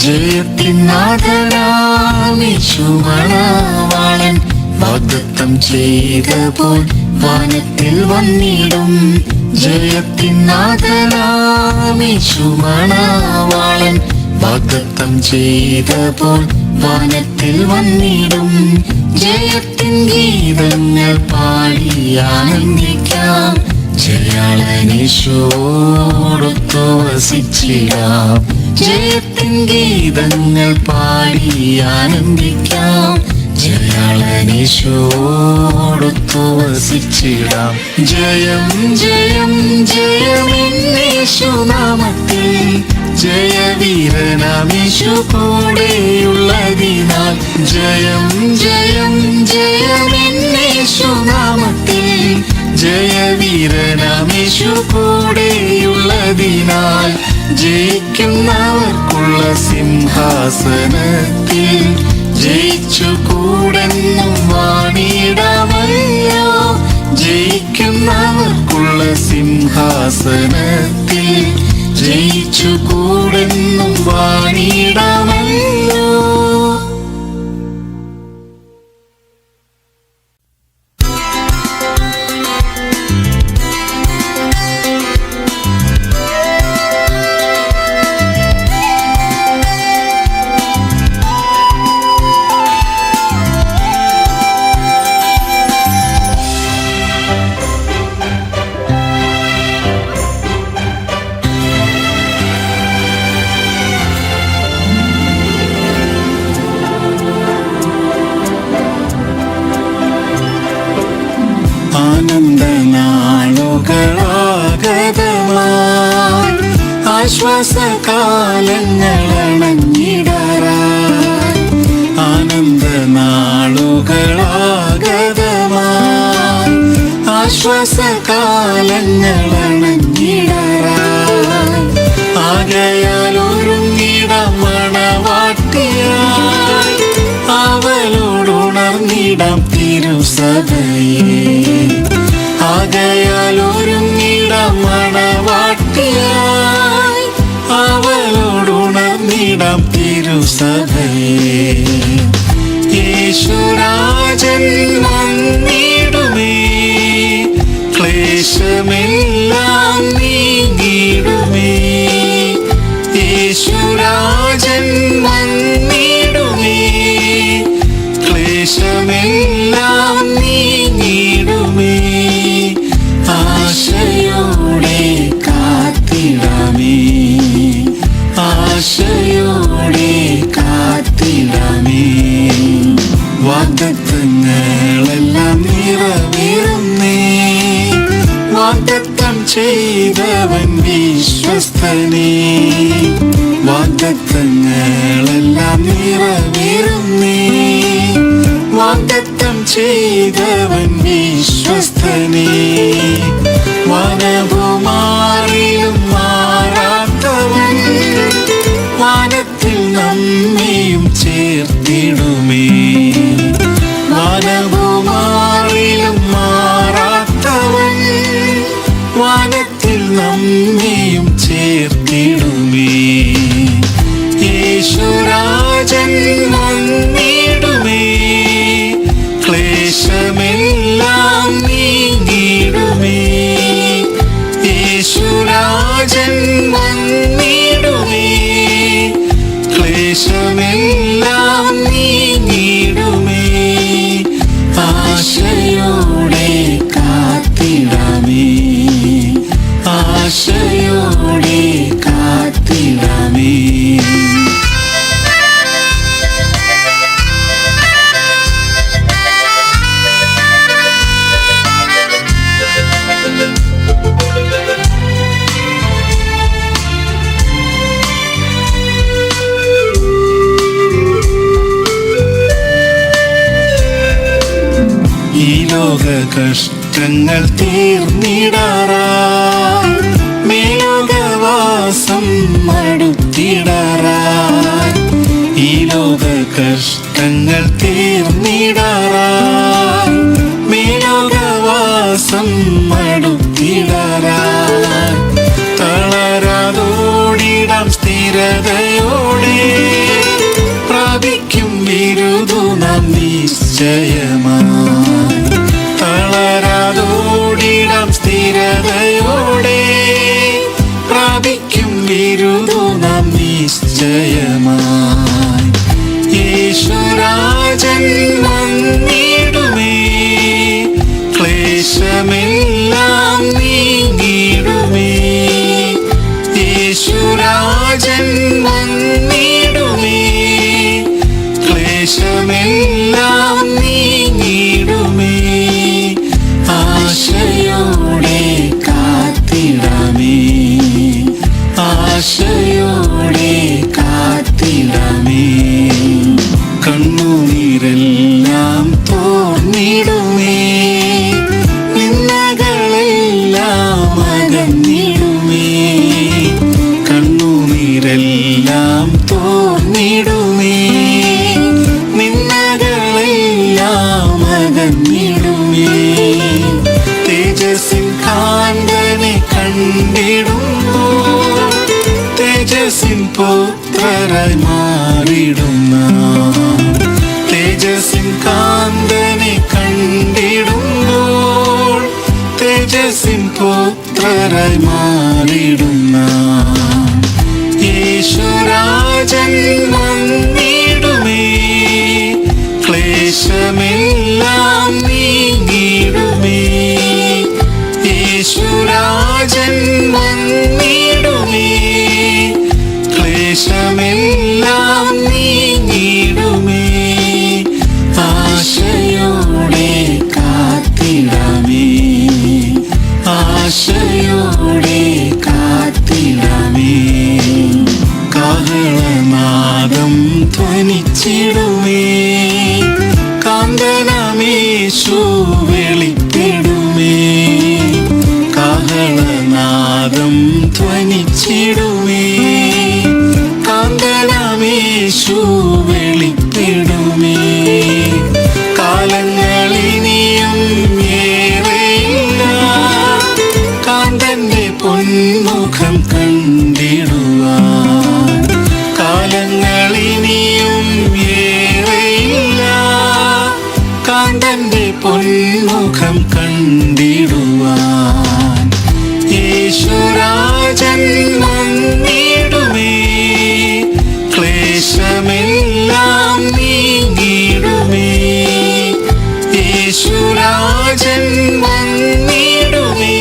ജയത്തിൻ നാഥനാമീശു മണവാളൻ വാഗ്ദത്തം ചെയ്തപോൽ വാനത്തിൽ വന്നിടും ജയത്തിൻ നാഥനാമീശു മണവാളൻ വാഗ്ദത്തം ചെയ്തപോൽ വാനത്തിൽ വന്നിടും. ജയത്തിൻ ഗീതങ്ങൾ പാടി ആനന്ദിക്കാം. ജയാളനീശോടൊത്തു വസിച്ചിടാം. ജയത്തിൻ ഗീതങ്ങൾ പാടി ആനന്ദിക്കാം. ജയാളനീശോടൊത്തു വസിച്ചിടാം. ജയം ജയം ജയമെന്നേശുനാമത്തിൽ, ജയവീരനാമേശു കൂടെയുള്ളതിനാൽ. ജയം ജയം ജയമെന്നേശുനാമത്തിൽ, ജയവീരനാമേശു കൂടെയുള്ളതിനാൽ. ജയിക്കുന്നവർക്കുള്ള സിംഹാസനത്തിൽ ജയിച്ചു കൂടെന്നും വാണിടാമല്ലോ. ജയിക്കുന്നവർക്കുള്ള സിംഹാസനത്തിൽ ജയിച്ചു കൂടെന്നും വാണിടാമല്ലോ. ആനന്ദനാളുകളാഗതമായി, ആശ്വാസകാലങ്ങളണഞ്ഞിടാറായി. ആനന്ദനാളുകളാഗതമായി, ആശ്വാസകാലങ്ങളണഞ്ഞിടാറായി. ആകയാൽ ഒരുങ്ങിടാം മണവാട്ടിയായി, അവളോടുണർന്നിടാം തിരുസഭയെ. ആകയാൽ ഒരുങ്ങിടാം മണവാട്ടിയായി, അവളോടുണർന്നിടാം തിരുസഭയെ. യേശുരാജൻ വന്നിടുമേ, ക്ലേശമെല്ലാം നീങ്ങിടുമേ. യേശുരാജൻ വന്നിടുമേ, ക്ലേശമെല്ലാം നീങ്ങിടുമേ. ആശയോടെ കാത്തിടാമേ, ആശയോടെ കാത്തിടാമേ. വാഗ്ദത്തങ്ങളെല്ലാം നിറവേറുന്നേ, വാഗ്ദത്തം ചെയ്തവൻ വിശ്വസ്തനേ. വാഗ്ദത്തങ്ങളെല്ലാം നിറവേറുന്നേ, വാഗ്ദത്തം ചെയ്തവൻ വിശ്വസ്തനേ. വാനഭൂമാറിലും മാറാത്തവൻ, വാനത്തിൽ നമ്മെയും ചേർത്തിടുമേ. വാനഭൂമാറിലും മാറാത്തവൻ, വാനത്തിൽ നമ്മെയും ചേർത്തിടുമേ. യേശുരാജൻ വന്നിടുമേ, ക്ലേശമെല്ലാം നീങ്ങിടുമേ. യേശുരാജൻ വന്നിടുമേ, ക്ലേശമെല്ലാം നീങ്ങിടുമേ. ആശയോടെ കാത്തിടാമേ, ആശയോടെ കാത്തിടാമേ. ഈ ലോക കഷ്ടങ്ങൾ തീർന്നിടാറായി, മേലോകവാസം മടുത്തിടാറായി. ഈ ലോക കഷ്ടങ്ങൾ തീർന്നിടാറായി, മേലോകവാസം മടുത്തിടാറായി. തളരാതോടിടാം സ്ഥിരതയോടെ, പ്രാപിക്കും ബിരുദു നാം നിശ്ചയമായി. തളരാതോടിടാം സ്ഥിരതയോടെ, പ്രാപിക്കും ബിരുദു നാം നിശ്ചയമായി. യേശു പുത്രരായി മാറിടുന്ന തേജസ്സിൻ കാന്തനെ കണ്ടിടുമ്പോൾ തേജസ്സിൻ പുത്രരായി മാറിടുന്ന യേശുരാജൻ വന്നിടുമേ ക്ലേശമെല്ലാം നീങ്ങിടുമേ യേശുരാജൻ വന്നിടുമേ ക്ലേശമെല്ലാം നീങ്ങിടുമേ ആശയോടെ കാത്തിടാമേ ആശയോടെ കാത്തിടാമേ കാഹളനാദം ധ്വനിച്ചിടുമേ കാന്തനാമേശു വെളിപ്പെടുമേ കാഹളനാദം ധ്വനിച്ചിടുമേ കാന്തനാമേശു വെളിപ്പെടുമേ കാലങ്ങളിനിയും ഏറെയില്ല കാന്തന്റെ പൊന്മുഖം കണ്ടിടുവാൻ കാലങ്ങളിനിയും ഏറെയില്ല കാന്തന്റെ പൊന്മുഖം കണ്ടിടുവാൻ യേശുരാജൻ വന്നിടുമേ ക്ലേശമെല്ലാം നീങ്ങിടുമേ യേശുരാജൻ വന്നിടുമേ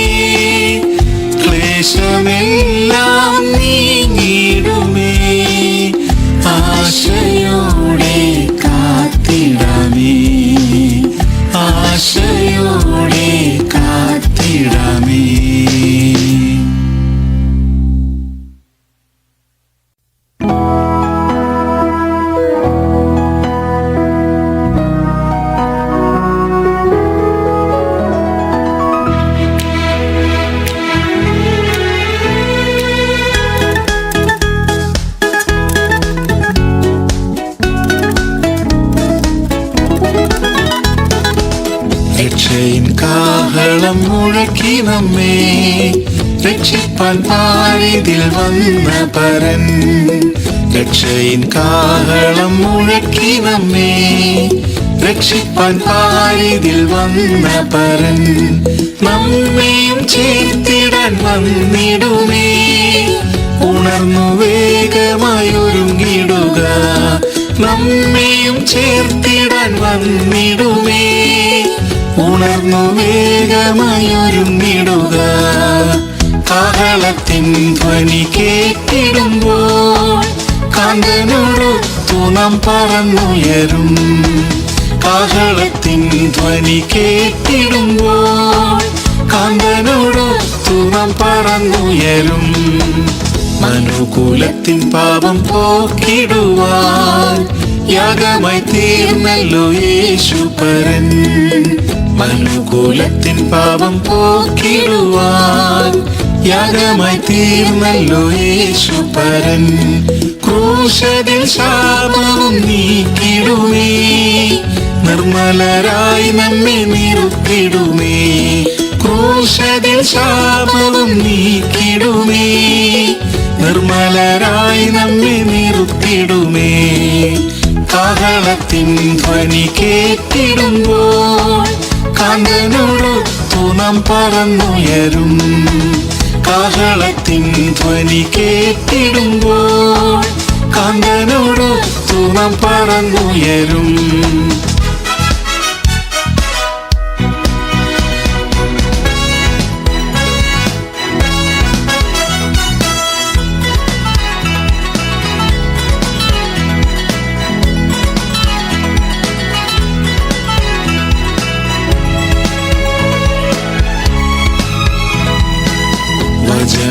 ക്ലേശമെല്ലാം നീങ്ങിടുമേ ആശയോടെ കാത്തിടാമേ ആശയോടെ കാത്തിടാമേ രക്ഷയിൻ കാഹളം മുഴക്കി നമ്മെ രക്ഷിപ്പാൻ പാരിതിൽ വന്ന പരൻ രക്ഷയിൻ കാഹളം മുഴക്കി നമ്മെ രക്ഷിപ്പാൻ പാരിതിൽ വന്ന പരൻ നമ്മെയും ചേർത്തിടാൻ വന്നിടുമേ ഉണർന്നു വേഗമായി ഒരുങ്ങിടുക നമ്മെയും ചേർത്തിടാൻ വന്നിടുമേ ഉണർന്നു വേഗമായി ഒരുങ്ങിടുക കാഹളത്തിൻ ധ്വനി കേട്ടിടുമ്പോൾ കാന്തനോടൊത്തു നാം പറന്നുയരും കാഹളത്തിൻ ധ്വനി കേട്ടിടുമ്പോൾ കാന്തനോടൊത്തു നാം പറന്നുയരും മനുകുലത്തിൻ പാപം പോക്കിടുവാൻ യാഗമായി തീർന്നല്ലോ യേശുപരൻ മനുകുലത്തിൻ പാപം പോക്കിടുവാൻ യാഗമായി തീർന്നല്ലോ യേശുപരൻ ക്രൂശതിൽ ശാപവും നീക്കിടുമേ നിർമ്മലരായി നമ്മെ നിർത്തിടുമേ ക്രൂശതിൽ ശാപവും നീക്കിടുമേ നിർമ്മലരായി നമ്മെ നിർത്തിടുമേ കാഹളത്തിൻ ധ്വനി കേട്ടിടുമ്പോൾ കാന്തനോടൊത്തു നാം പറന്നുയരും കാഹളത്തിൻ ധ്വനി കേട്ടിടുമ്പോൾ കാന്തനോടൊത്തു നാം പറന്നുയരും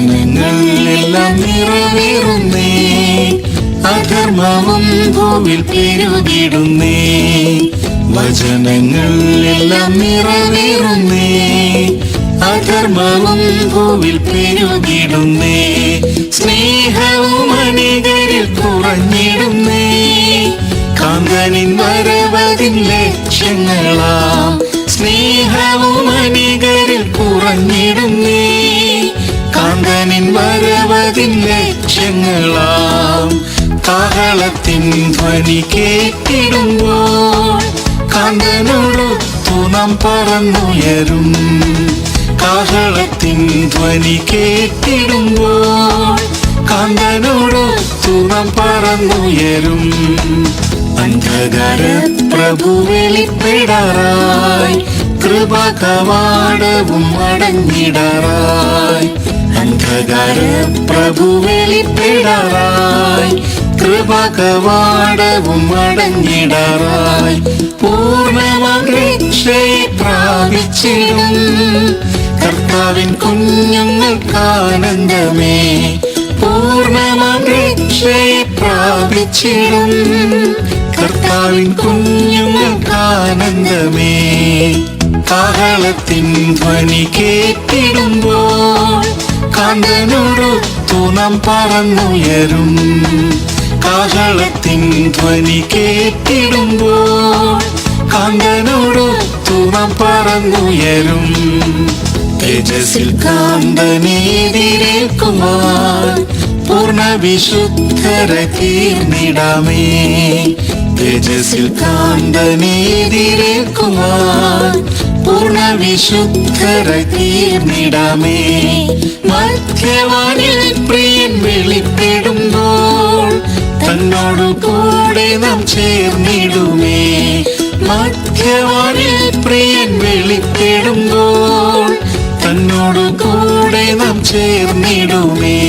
വചനങ്ങളെല്ലാം നിറവേറുന്നേ അധർമ്മവും ഭൂവിൽ പെരുകിടുന്നേ വചനങ്ങളെല്ലാം നിറവേറുന്നേ അധർമ്മവും ഭൂവിൽ പെരുകിടുന്നേ സ്നേഹവും അനേകരിൽ കുറഞ്ഞിടുന്നേ കാന്തനിൻ വരവതിൻ ലക്ഷ്യങ്ങളാം സ്നേഹവും അനേകരിൽ കുറഞ്ഞിടുന്നേ കാന്തനിൻ വരവതിൻ ലക്ഷ്യങ്ങളാം കാഹളത്തിൻ ധ്വനി കേട്ടിടുമ്പോൾ കാന്തനോടൊത്തു നാം പറന്നുയരും. കാഹളത്തിൻ ധ്വനി കേട്ടിടുമ്പോൾ കാന്തനോടൊത്തു നാം പറന്നുയരും. അന്ധകാര പ്രഭു വെളിപ്പെടാറായി കൃപാകവാടവും അടഞ്ഞിടാറായി. അന്ധകാര പ്രഭു വെളിപ്പെടാറായി കൃപാകവാടവും അടഞ്ഞിടാറായി. പൂർണ്ണമാം രക്ഷയെ പ്രാപിച്ചിടും കർത്താവിൻ കുഞ്ഞുങ്ങൾക്കാനന്ദമേ. പൂർണ്ണമാം രക്ഷയെ പ്രാപിച്ചിടും കർത്താവിൻ കുഞ്ഞുങ്ങൾക്കാനന്ദമേ. കാഹളത്തിൻ ധ്വനി കേട്ടിടുമ്പോൾ കാന്തനോടൊത്തു നാം പറന്നുയരും. കാഹളത്തിൻ ധ്വനി കേട്ടിടുമ്പോൾ കാന്തനോടൊത്തു നാം പറന്നുയരും. തേജസ്സിൽ കാന്തനെ എതിരേൽക്കുവാൻ പൂർണ്ണ വിശുദ്ധരെ തീർന്നിടാമേ. തേജസ്സിൽ കാന്തനെ എതിരേൽക്കുവാൻ പൂർണ്ണ വിശുദ്ധരെ തീർന്നിടാമേ. മധ്യവാനിൽ പ്രിയൻ വെളിപ്പെടുമ്പോൾ തന്നോടു കൂടെ നാം ചേർന്നിടുമേ. മധ്യവാനിൽ പ്രിയൻ വെളിപ്പെടുമ്പോൾ തന്നോടു കൂടെ നാം ചേർന്നിടുമേ.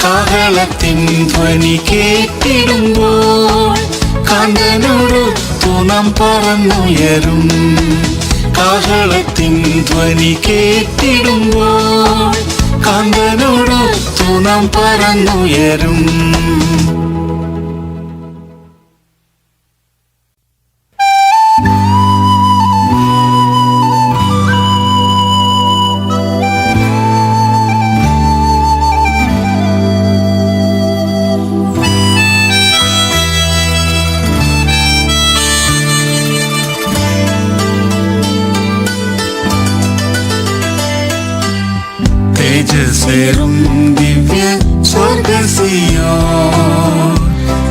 കാഹളത്തിൻ ധ്വനി കേട്ടിടുമ്പോൾ കാന്തനോടൊത്തു നാം പറന്നുയരും. കാഹളത്തിൻ ധ്വനി കേട്ടിടുമ്പോൾ കാന്തനോടൊത്തു നാം പറന്നുയരും. തേജസ്സേറും ദിവ്യ സ്വർഗ്ഗസിയോൻ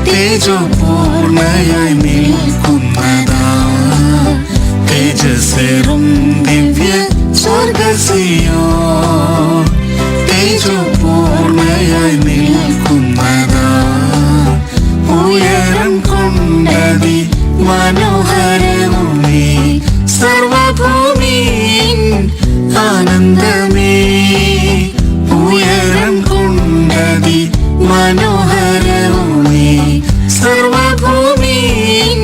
തേജോപൂർണയായി നിൽക്കുന്നതാ. തേജസ്സേറും ദിവ്യ സ്വർഗ്ഗസിയോൻ തേജോപൂർണയായി നിൽക്കുന്നതാ. ഉയരം കൊണ്ടതി മനോഹരവുമേ സർവഭൂമിയിൻ ആനന്ദമേ. ഉയരം കൊണ്ടതി മനോഹരവുമേ സർവഭൂമിയിൻ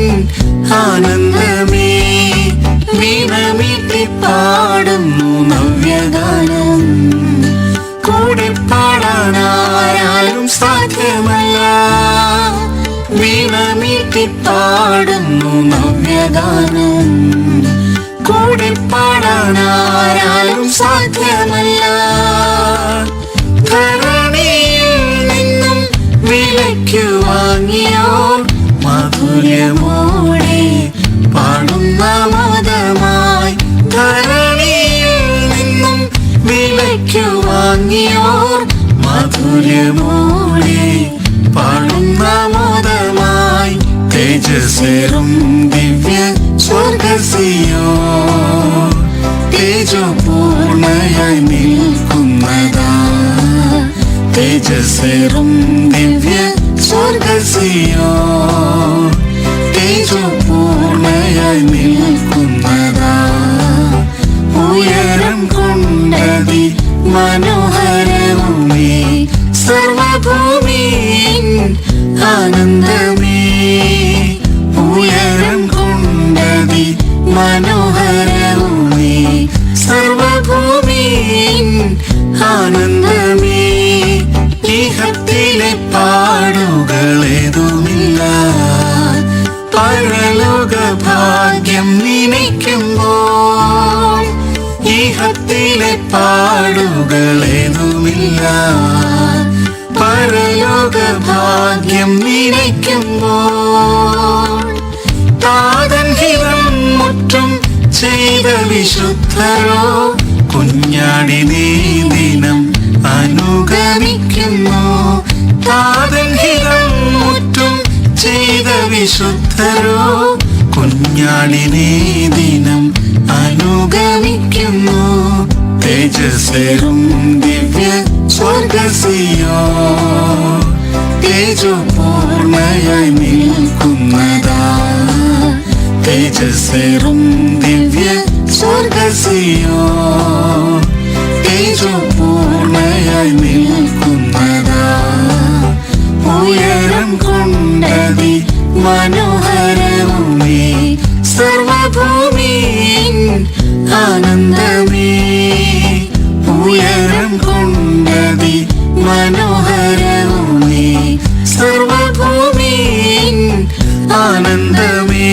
ആനന്ദമേ. വീണമീട്ടി പാടുന്നു നവ്യഗാനം കൂടെ പാടാനാരും സാധ്യമല്ല. വീണമീട്ടി പാടുന്നു നവ്യഗാനം കൂടെ പാടാനാരും സാധ്യമല്ല. ധരണിയിൽ നിന്നും വിലയ്ക്കു വാങ്ങിയോർ മാധുര്യമോടെ പാടുന്ന മോദമായി. ധരണിയിൽ നിന്നും വിലയ്ക്കു വാങ്ങിയോർ മാധുര്യമോടെ പാടുന്ന മോദമായി. തേജസ്സേറും ദിവ്യ സ്വർഗ്ഗസിയോൻ തേജോപൂർണയായി നിൽക്കുന്നതാ. തേജസ്സേറും ദിവ്യ സ്വർഗ്ഗസിയോൻ തേജോപൂർണയായി നിൽക്കുന്നതാ. ഉയരം കൊണ്ടതി മനോഹരവുമേ സർവഭൂമിയിൻ ആനന്ദമേ. ഉയരം കൊണ്ടതി മനോഹരവുമേ സർവഭൂമിയിൻ ആനന്ദമേ. ഇഹത്തിലെ പാടുകളേതുമില്ല പരലോക ഭാഗ്യം നിനയ്ക്കുമ്പോൾ. ഇഹത്തിലെ പാടുകളേതുമില്ല പരലോക ഭാഗ്യം നിനയ്ക്കുമ്പോൾ. താതൻ ഹിതം മുറ്റും ചെയ്ത വിശുദ്ധരോ കുഞ്ഞാടിനീ ദിനം അനുഗമിക്കുന്നു. താതൻ ഹിതം മുറ്റും ചെയ്ത വിശുദ്ധരോ കുഞ്ഞാടിനെ ദിനം അനുഗമിക്കുന്നു. തേജസ്സേറും ദിവ്യ സ്വർഗസിയോ തേജോപൂർണയായി നിൽക്കുന്നതാ. തേജസ്സേറും ദിവ്യ സ്വർഗസിയോ തേജോപൂർണയായി നിൽക്കുന്നതാ. ഉയരം കൊണ്ടതി മനോഹരവുമേ സർവഭൂമിയിൻ ആനന്ദമേ. ഉയരം കൊണ്ടതി മനോഹരവുമേ സർവഭൂമിയിൻ ആനന്ദമേ.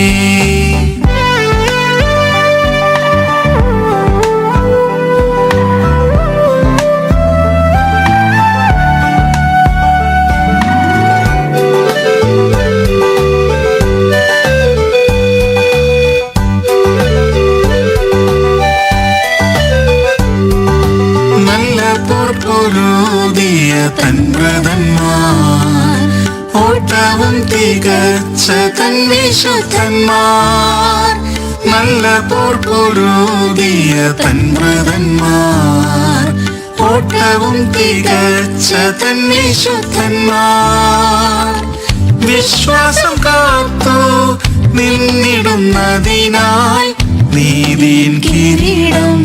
തൻവ്രതന്മാർ ഓട്ടവും തികച്ച തൻ വിശുദ്ധന്മാർ. നല്ല പോർപ്പൊരുതിയ തൻവ്രതന്മാർ ഓട്ടവും തികച്ച തൻ വിശുദ്ധന്മാർ. വിശ്വാസം കാത്തു നിന്നിടുന്നതിനാൽ നീതിൻ കിരീടം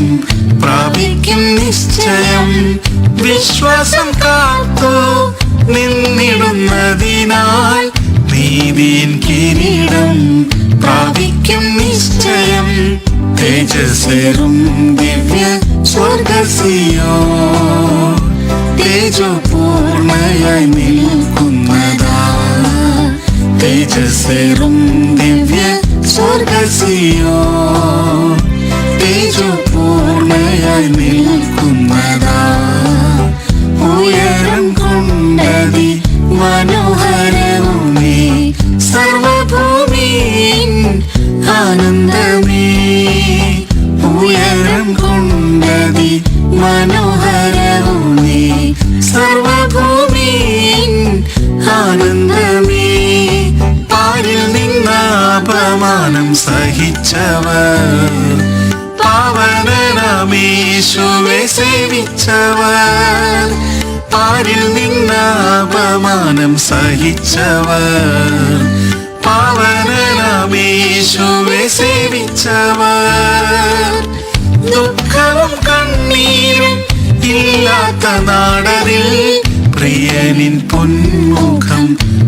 പ്രാപിക്കും നിശ്ചയം. വിശ്വാസം കാത്തു നിന്നിടുന്നതിനാൽ നീതിൻ കിരീടം പ്രാപിക്കും നിശ്ചയം. തേജസ്സേറും ദിവ്യ സ്വർഗസിയോ തേജോപൂർണയായി നിൽക്കുന്നതാ. തേജസ്സേറും ദിവ്യ സ്വർഗസിയോ തേജോപൂർണയായി നിൽക്കുന്നതാ. ഉയരം കൊണ്ടതി മനോഹരവുമേ സർവഭൂമിയിൻ ആനന്ദമേ. ഉയരം കൊണ്ടതി മനോഹരവുമേ സർവഭൂമിയിൻ ആനന്ദമേ. പാരിൽ നിന്ന അപമാനം സഹിച്ചവർ പാവനനാമേശുവെ സേവിച്ചവർ. പാരിൽ നിന്ന അപമാനം സഹിച്ചവർ പാവനനാമേശുവെ സേവിച്ചവർ. ദുഃഖവും കണ്ണീരും ഇല്ലാത്ത നാടതിൽ പ്രിയനിൻ പൊന്മുഖം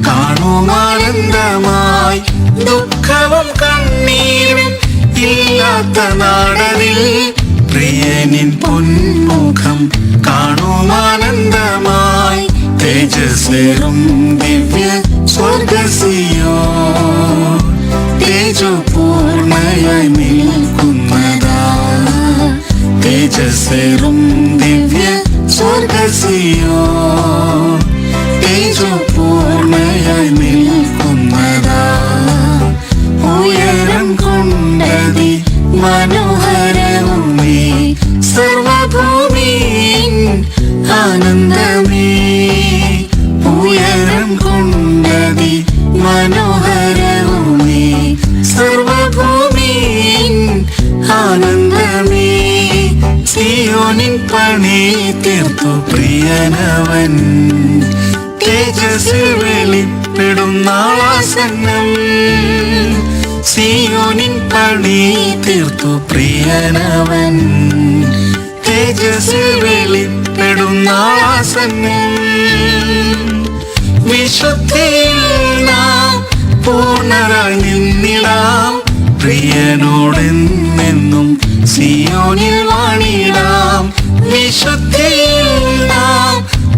കാണുമാനന്ദമായി. ദുഃഖവും കണ്ണീരും ഇല്ലാത്ത നാടതിൽ പ്രിയനിൻ പൊന്മുഖം കാണുമാനന്ദമായി. തേജസ്സേറും ദിവ്യ സ്വർഗസിയോ തേജോപൂർണയായി നിൽക്കുന്നതാ. തേജസ്സേറും ദിവ്യ സ്വർഗസിയോ തേജോപൂർണയായി നിൽക്കുന്നതാ. ഉയരം കൊണ്ടതി മനോഹരവുമേ സർവഭൂമിയിൻ ആനന്ദമേ. ഉയരം കൊണ്ടതി മനോഹരവുമേ സർവഭൂമിയിൻ ആനന്ദമേ. സിയോനിൻ പണി തീർത്തു പ്രിയനവൻ തേജസ്സിൽ വെളിപ്പെടും നാളാസന്നം. സിയോനിൻ പണി തീർത്തു പ്രിയനവൻ തേജസ്സിൽ വെളിപ്പെടും നാളാസന്നം. വിശുദ്ധിയിൽ നാം പൂർണ്ണരായി നിന്നിടാം. പ്രിയനോടെന്നെന്നും സിയോനിൽ വാണിടാം. വിശുദ്ധിയിൽ നാം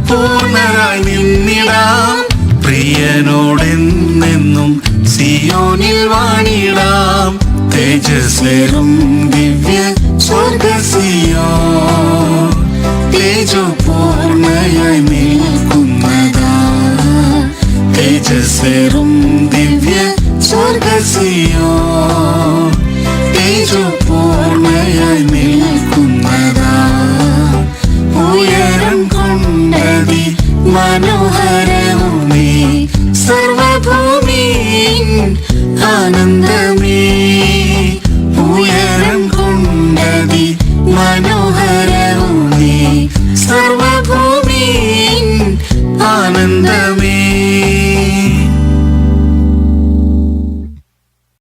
പൂർണ്ണരായി നിന്നിടാം. പ്രിയനോടെന്നെന്നും സിയോനിൽ വാണിടാം. തേജസ്സേറും ദിവ്യ സ്വർഗസിയോ തേജോപൂർണയായി നിൽക്കുന്നതാ. തേജസ്സേറും ദിവ്യ സ്വർഗസിയോ തേജോപൂർണയായി നിൽക്കുന്നതാ. ഉയരം കൊണ്ട് മനോഹരവുമേ സർവഭൂമി ആനന്ദ